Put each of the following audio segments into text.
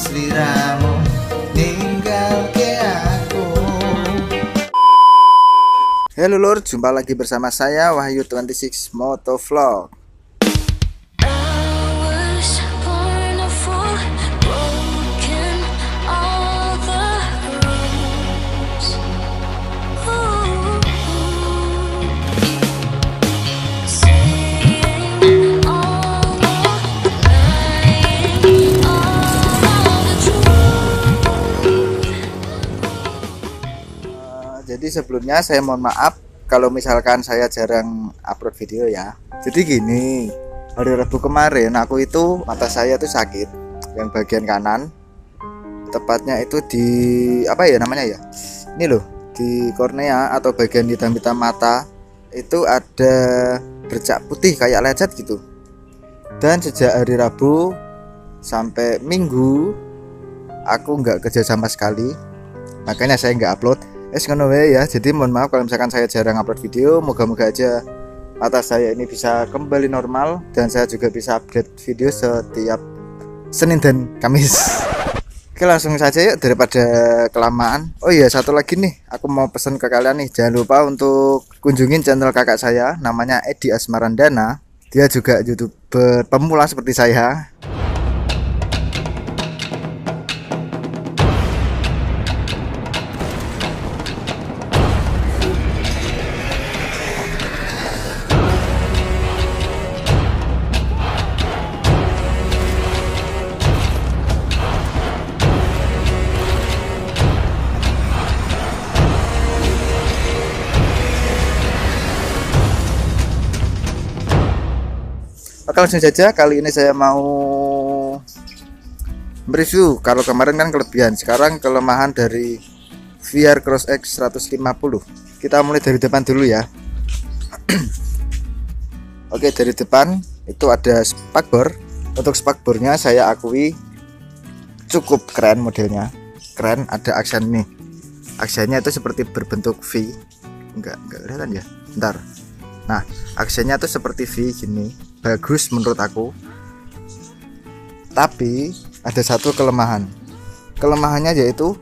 sliramu ninggalke aku. Halo lur, jumpa lagi bersama saya Wahyu26 Motovlog. Jadi sebelumnya saya mohon maaf kalau misalkan saya jarang upload video ya. Jadi gini, hari Rabu kemarin aku itu mata saya tuh sakit, yang bagian kanan, tepatnya itu di apa ya namanya ya, ini loh, di kornea atau bagian hitam-hitam mata itu ada bercak putih kayak lecet gitu. Dan sejak hari Rabu sampai Minggu aku nggak kerja sama sekali, makanya saya nggak upload. Ya, jadi mohon maaf kalau misalkan saya jarang upload video. Moga-moga aja mata saya ini bisa kembali normal dan saya juga bisa update video setiap Senin dan Kamis. Oke, langsung saja yuk daripada kelamaan. Oh iya, satu lagi nih, aku mau pesan ke kalian nih, jangan lupa untuk kunjungin channel kakak saya, namanya Edi Asmarandana. Dia juga YouTuber pemula seperti saya. Oke, langsung saja. Kali ini saya mau mereview. Kalau kemarin kan kelebihan, sekarang kelemahan dari VR Cross X 150. Kita mulai dari depan dulu ya. Oke, dari depan itu ada spakbor. Untuk spakbornya saya akui cukup keren modelnya. Keren, ada aksen nih. Aksennya itu seperti berbentuk V. Enggak kelihatan ya. Bentar. Nah, aksennya tuh seperti V gini. Bagus menurut aku. Tapi ada satu kelemahan. Kelemahannya yaitu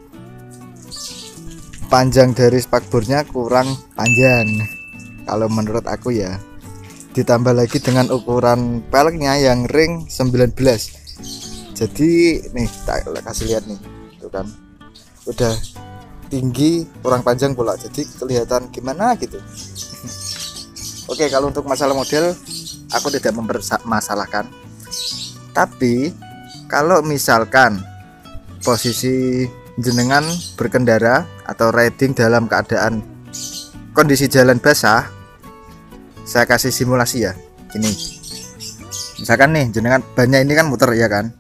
panjang dari spakbornya kurang panjang kalau menurut aku ya. Ditambah lagi dengan ukuran peleknya yang ring 19. Jadi nih tak kasih lihat nih, tuh kan. Udah tinggi kurang panjang pula. Jadi kelihatan gimana gitu. Oke, kalau untuk masalah model aku tidak mempermasalahkan. Tapi kalau misalkan posisi jenengan berkendara atau riding dalam keadaan kondisi jalan basah, saya kasih simulasi ya. Gini. Misalkan nih jenengan bannya ini kan muter ya kan.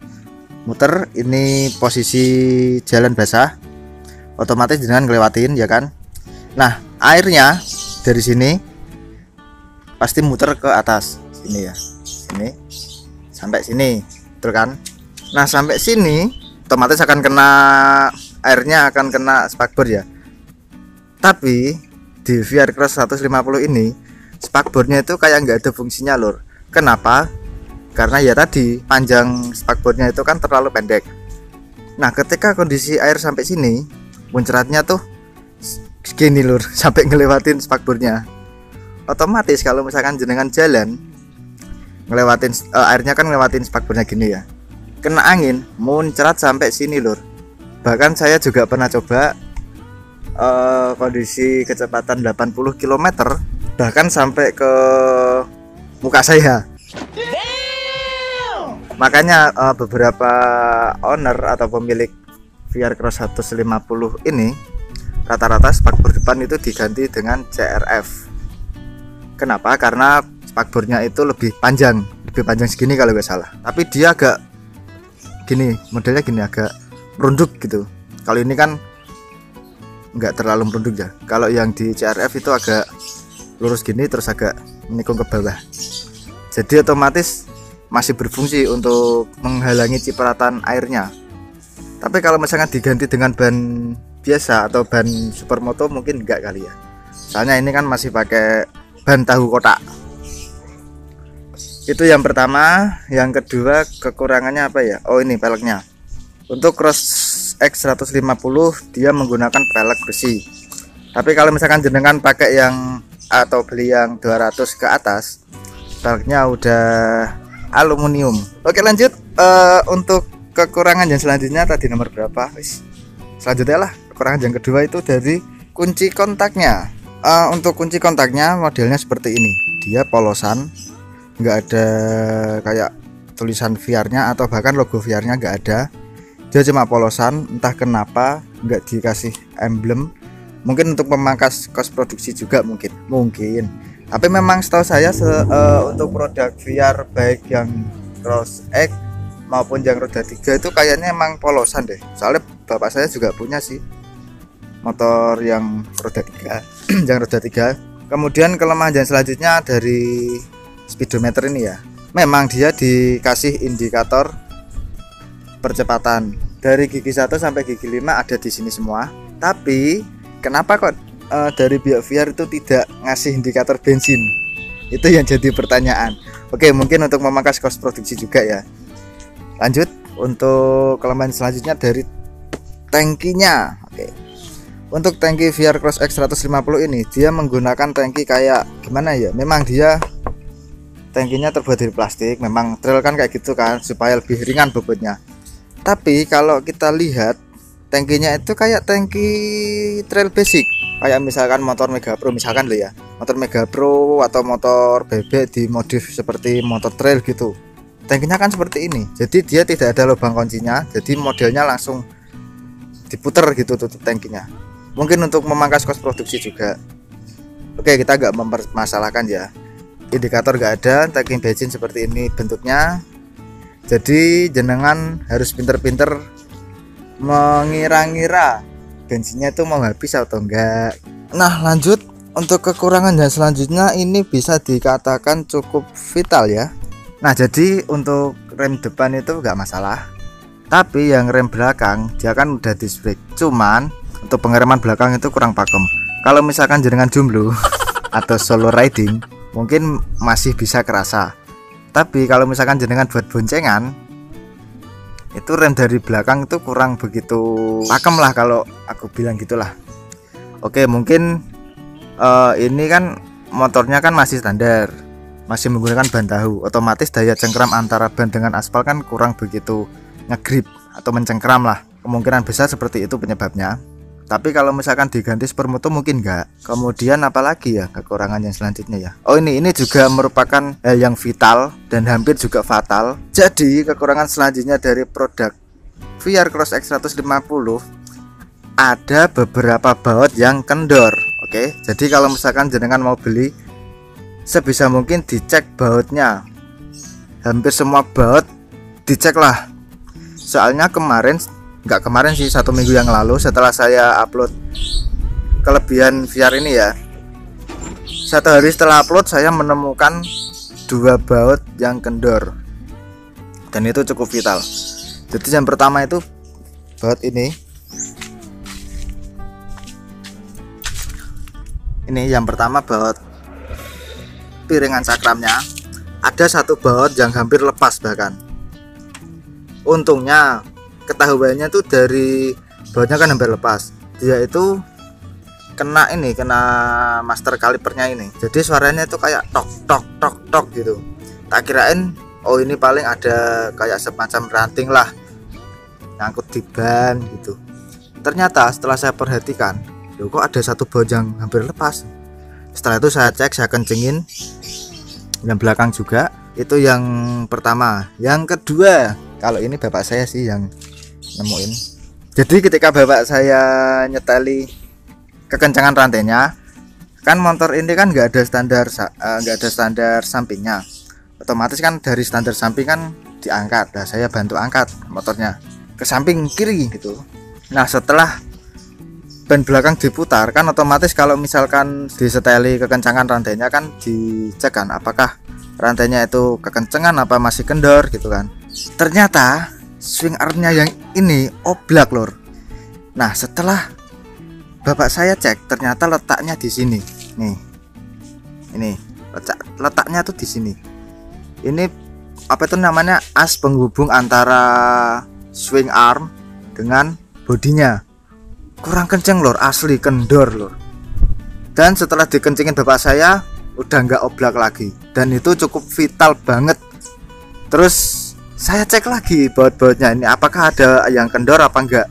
Muter ini posisi jalan basah, otomatis jenengan ngelewatin ya kan. Nah, airnya dari sini pasti muter ke atas sini ya, sini sampai sini, betul kan? Nah, sampai sini otomatis akan kena airnya, akan kena spakbor ya. Tapi di VR Cross 150 ini spakbornya itu kayak nggak ada fungsinya lur. Kenapa? Karena ya tadi panjang spakbornya itu kan terlalu pendek. Nah, ketika kondisi air sampai sini, muncratnya tuh segini lur, sampai ngelewatin spakbornya. Otomatis kalau misalkan jenengan jalan ngelewatin airnya kan ngelewatin spakbornya gini ya, kena angin muncrat sampai sini lur. Bahkan saya juga pernah coba kondisi kecepatan 80 km bahkan sampai ke muka saya. Makanya beberapa owner atau pemilik VR Cross 150 ini rata-rata spakbor depan itu diganti dengan CRF. Kenapa? Karena spakbornya itu lebih panjang segini kalau nggak salah. Tapi dia agak gini, modelnya gini, agak merunduk gitu. Kalau ini kan nggak terlalu merunduk ya. Kalau yang di CRF itu agak lurus gini terus agak menikung ke bawah. Jadi otomatis masih berfungsi untuk menghalangi cipratan airnya. Tapi kalau misalkan diganti dengan ban biasa atau ban supermoto mungkin enggak kali ya. Soalnya ini kan masih pakai ban tahu kotak. Itu yang pertama. Yang kedua kekurangannya apa ya? Oh, ini peleknya. Untuk Cross X150 dia menggunakan pelek besi. Tapi kalau misalkan jenengan pakai yang atau beli yang 200 ke atas, peleknya udah aluminium. Oke, lanjut. Untuk kekurangan yang selanjutnya tadi nomor berapa? Selanjutnya lah, kekurangan yang kedua itu dari kunci kontaknya. Untuk kunci kontaknya modelnya seperti ini. Dia polosan, nggak ada kayak tulisan VR-nya atau bahkan logo VR-nya nggak ada. Dia cuma polosan, entah kenapa nggak dikasih emblem. Mungkin untuk memangkas kos produksi juga mungkin. Tapi memang setahu saya untuk produk VR baik yang Cross X maupun yang roda 3 itu kayaknya emang polosan deh. Soalnya bapak saya juga punya sih motor yang roda 3 yang roda 3. Kemudian kelemahan yang selanjutnya dari speedometer ini ya, memang dia dikasih indikator percepatan dari gigi 1 sampai gigi 5 ada di sini semua. Tapi kenapa kok dari pihak VR itu tidak ngasih indikator bensin? Itu yang jadi pertanyaan. Oke, mungkin untuk memangkas kos produksi juga ya. Lanjut, untuk kelemahan selanjutnya dari tangkinya. Oke, untuk tangki VR Cross X150 ini dia menggunakan tangki kayak gimana ya, memang dia tangkinya terbuat dari plastik. Memang trail kan kayak gitu kan, supaya lebih ringan bobotnya. Tapi kalau kita lihat tangkinya itu kayak tangki trail basic, kayak misalkan motor Mega Pro misalkan lo ya, motor Mega Pro atau motor bebek dimodif seperti motor trail gitu. Tangkinya kan seperti ini, jadi dia tidak ada lubang kuncinya, jadi modelnya langsung diputer gitu tutup tangkinya. Mungkin untuk memangkas kos produksi juga. Oke, kita nggak mempermasalahkan ya, indikator nggak ada, tangki bensin seperti ini bentuknya. Jadi jenengan harus pinter-pinter mengira-ngira bensinnya itu mau habis atau enggak. Nah, lanjut untuk kekurangan yang selanjutnya ini bisa dikatakan cukup vital ya. Nah, jadi untuk rem depan itu enggak masalah, tapi yang rem belakang dia kan udah disc brake. Cuman untuk pengereman belakang itu kurang pakem. Kalau misalkan jenengan jomblo atau solo riding mungkin masih bisa kerasa, tapi kalau misalkan jenengan buat boncengan itu rem dari belakang itu kurang begitu pakem lah, kalau aku bilang gitulah. Oke, mungkin ini kan motornya kan masih standar, masih menggunakan ban tahu, otomatis daya cengkram antara ban dengan aspal kan kurang begitu ngegrip atau mencengkram lah, kemungkinan besar seperti itu penyebabnya. Tapi kalau misalkan diganti supermoto mungkin enggak. Kemudian apalagi ya kekurangan yang selanjutnya ya, ini juga merupakan yang vital dan hampir juga fatal. Jadi kekurangan selanjutnya dari produk VR Cross X150 ada beberapa baut yang kendor. Oke, jadi kalau misalkan jenengan mau beli, sebisa mungkin dicek bautnya. Hampir semua baut dicek lah. Soalnya nggak kemarin sih, 1 minggu yang lalu setelah saya upload kelebihan VR ini ya, 1 hari setelah upload saya menemukan 2 baut yang kendor dan itu cukup vital. Jadi yang pertama itu baut ini yang pertama baut piringan cakramnya, ada 1 baut yang hampir lepas bahkan. Untungnya ketahuannya tuh dari bautnya kan hampir lepas, dia itu kena master kalipernya ini, jadi suaranya itu kayak tok tok tok tok gitu. Tak kirain ini paling ada kayak semacam ranting lah nyangkut di ban gitu. Ternyata setelah saya perhatikan, kok ada 1 baut yang hampir lepas. Setelah itu saya cek, saya kencengin yang belakang juga. Itu yang pertama. Yang kedua, kalau ini bapak saya sih yang nemuin. Jadi ketika bapak saya nyeteli kekencangan rantainya, kan motor ini kan nggak ada standar sampingnya, otomatis kan dari standar samping kan diangkat. Nah, saya bantu angkat motornya ke samping kiri gitu. Nah, setelah ban belakang diputar kan otomatis kalau misalkan diseteli kekencangan rantainya kan dicek kan apakah rantainya itu kekencangan apa masih kendor gitu kan. Ternyata swing armnya yang ini oblak lor. Nah, setelah bapak saya cek, ternyata letaknya di sini. Nih, ini letaknya tuh di sini. Ini apa itu namanya, as penghubung antara swing arm dengan bodinya. Kurang kenceng lor, asli kendor lor. Dan setelah dikencingin bapak saya udah nggak oblak lagi, dan itu cukup vital banget. Terus saya cek lagi baut-bautnya ini apakah ada yang kendor apa enggak,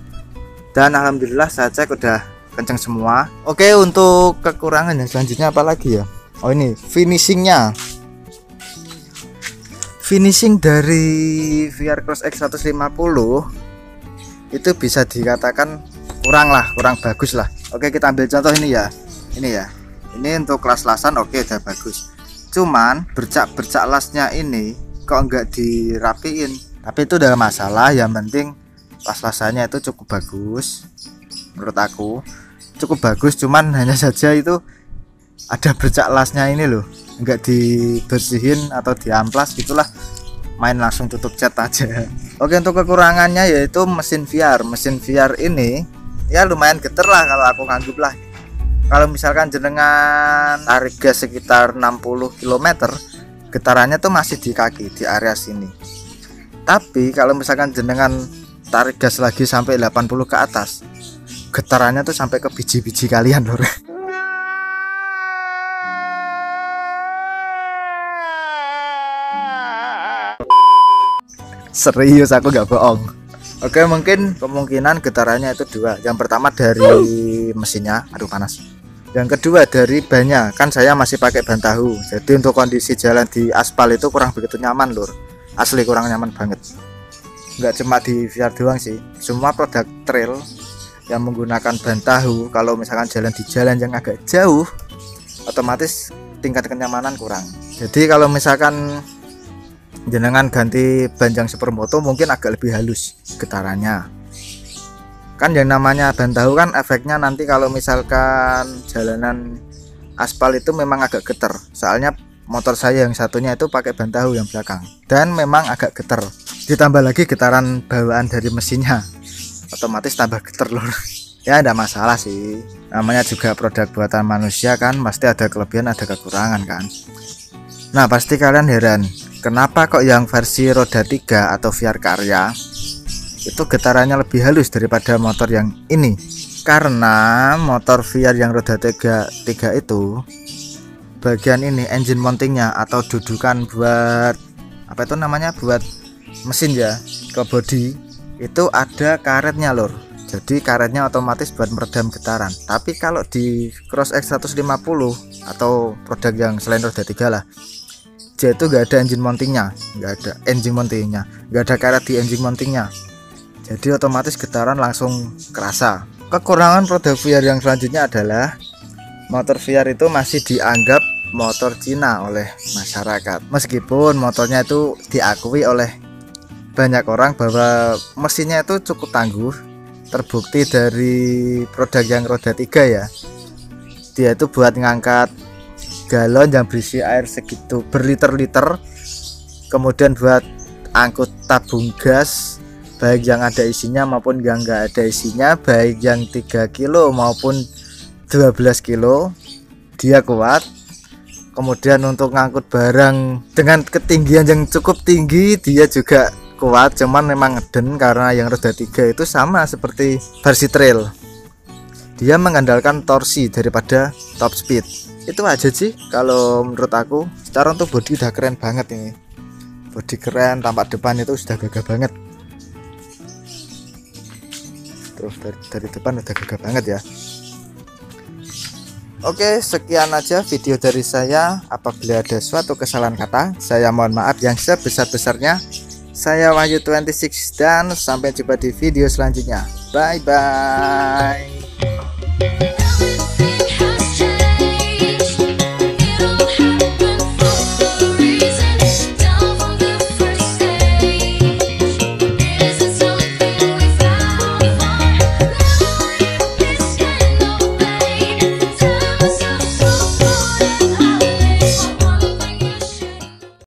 dan alhamdulillah saya cek udah kenceng semua. Oke, untuk kekurangan yang selanjutnya apa lagi ya? Oh ini finishingnya. Finishing dari VR Cross X 150 itu bisa dikatakan kurang bagus lah. Oke, kita ambil contoh ini ya. Ini untuk las-lasan oke, udah bagus. Cuman bercak-bercak lasnya ini kok enggak dirapiin. Tapi itu udah masalah, yang penting las-lasannya itu cukup bagus. Menurut aku cukup bagus, cuman hanya saja itu ada bercak lasnya ini loh, enggak dibersihin atau diamplas gitulah, main langsung tutup cat aja. Oke, untuk kekurangannya yaitu mesin VR ini ya lumayan geter lah kalau aku nganggep lah. Kalau misalkan jenengan tarik gas sekitar 60 km, getarannya tuh masih di kaki, di area sini. Tapi kalau misalkan jenengan tarik gas lagi sampai 80 ke atas, getarannya tuh sampai ke biji-biji kalian lor. Serius, aku nggak bohong. Oke, mungkin kemungkinan getarannya itu dua. Yang pertama dari mesinnya, aduh panas. Yang kedua dari bannya, kan saya masih pakai ban tahu. Jadi untuk kondisi jalan di aspal itu kurang begitu nyaman lur. Asli kurang nyaman banget. Nggak cuma di VR doang sih, semua produk trail yang menggunakan ban tahu, kalau misalkan jalan di jalan yang agak jauh, otomatis tingkat kenyamanan kurang. Jadi kalau misalkan jenengan ganti ban yang supermoto mungkin agak lebih halus getarannya. Kan yang namanya ban tahu kan efeknya nanti kalau misalkan jalanan aspal itu memang agak geter. Soalnya motor saya yang satunya itu pakai ban tahu yang belakang, dan memang agak geter. Ditambah lagi getaran bawaan dari mesinnya, otomatis tambah geter lor. Ya enggak masalah sih, namanya juga produk buatan manusia kan, pasti ada kelebihan ada kekurangan kan. Nah pasti kalian heran, kenapa kok yang versi roda 3 atau VR Karya itu getarannya lebih halus daripada motor yang ini? Karena motor VR yang roda 3 itu bagian ini engine mountingnya atau dudukan buat apa itu namanya, buat mesin ya, ke body itu ada karetnya lor. Jadi karetnya otomatis buat meredam getaran. Tapi kalau di Cross X 150 atau produk yang selain roda 3 lah, dia itu nggak ada engine mountingnya, nggak ada karet di engine mountingnya. Jadi otomatis getaran langsung kerasa. Kekurangan produk VR yang selanjutnya adalah motor VR itu masih dianggap motor Cina oleh masyarakat. Meskipun motornya itu diakui oleh banyak orang bahwa mesinnya itu cukup tangguh. Terbukti dari produk yang roda 3 ya, dia itu buat ngangkat galon yang berisi air segitu berliter-liter, kemudian buat angkut tabung gas baik yang ada isinya maupun yang enggak ada isinya, baik yang 3 kilo maupun 12 kilo, dia kuat. Kemudian untuk ngangkut barang dengan ketinggian yang cukup tinggi dia juga kuat, cuman memang ngeden karena yang roda 3 itu sama seperti versi trail, dia mengandalkan torsi daripada top speed. Itu aja sih kalau menurut aku. Secara untuk bodi udah keren banget ini, bodi keren, tampak depan itu sudah gagah banget. Terus dari depan udah gagah banget ya. Oke, sekian aja video dari saya. Apabila ada suatu kesalahan kata, saya mohon maaf yang sebesar-besarnya. Saya Wahyu26 dan sampai jumpa di video selanjutnya. Bye bye.